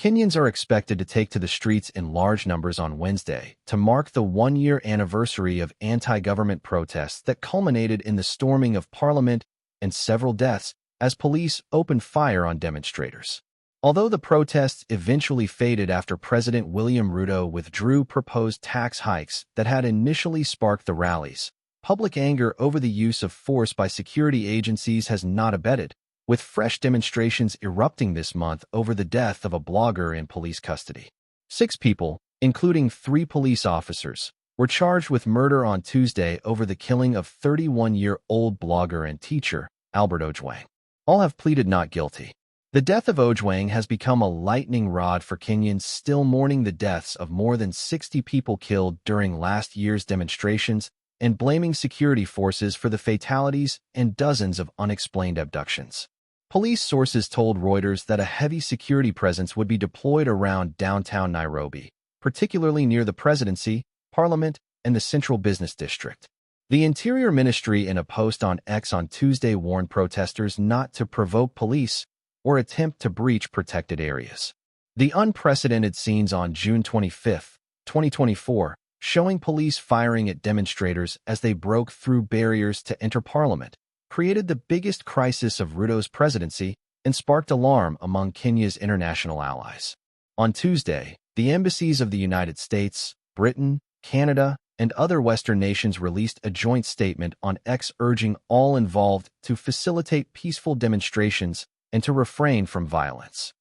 Kenyans are expected to take to the streets in large numbers on Wednesday to mark the one-year anniversary of anti-government protests that culminated in the storming of parliament and several deaths as police opened fire on demonstrators. Although the protests eventually faded after President William Ruto withdrew proposed tax hikes that had initially sparked the rallies, public anger over the use of force by security agencies has not abated, with fresh demonstrations erupting this month over the death of a blogger in police custody. 6 people, including 3 police officers, were charged with murder on Tuesday over the killing of 31-year-old blogger and teacher, Albert Ojwang. All have pleaded not guilty. The death of Ojwang has become a lightning rod for Kenyans still mourning the deaths of more than 60 people killed during last year's demonstrations and blaming security forces for the fatalities and dozens of unexplained abductions. Police sources told Reuters that a heavy security presence would be deployed around downtown Nairobi, particularly near the presidency, parliament, and the central business district. The Interior Ministry in a post on X on Tuesday warned protesters not to provoke police or attempt to breach protected areas. The unprecedented scenes on June 25, 2024, showing police firing at demonstrators as they broke through barriers to enter parliament, created the biggest crisis of Ruto's presidency and sparked alarm among Kenya's international allies. On Tuesday, the embassies of the United States, Britain, Canada, and other Western nations released a joint statement on X urging all involved to facilitate peaceful demonstrations and to refrain from violence.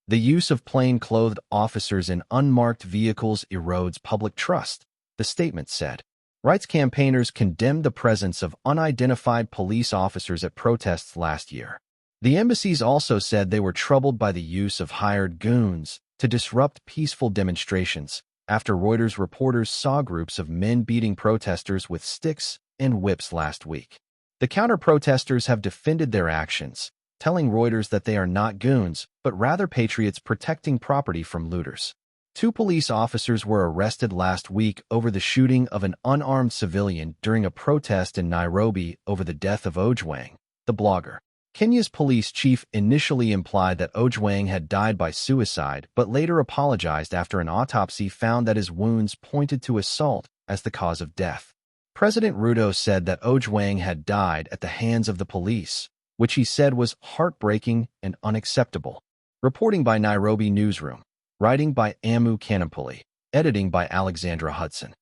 The use of plain-clothed officers in unmarked vehicles erodes public trust, the statement said. Rights campaigners condemned the presence of unidentified police officers at protests last year. The embassies also said they were troubled by the use of hired goons to disrupt peaceful demonstrations after Reuters reporters saw groups of men beating protesters with sticks and whips last week. The counter-protesters have defended their actions, telling Reuters that they are not goons, but rather patriots protecting property from looters. 2 police officers were arrested last week over the shooting of an unarmed civilian during a protest in Nairobi over the death of Ojwang, the blogger. Kenya's police chief initially implied that Ojwang had died by suicide, but later apologized after an autopsy found that his wounds pointed to assault as the cause of death. President Ruto said that Ojwang had died at the hands of the police, which he said was heartbreaking and unacceptable. Reporting by Nairobi Newsroom. Writing by Amu Kanampuli. Editing by Alexandra Hudson.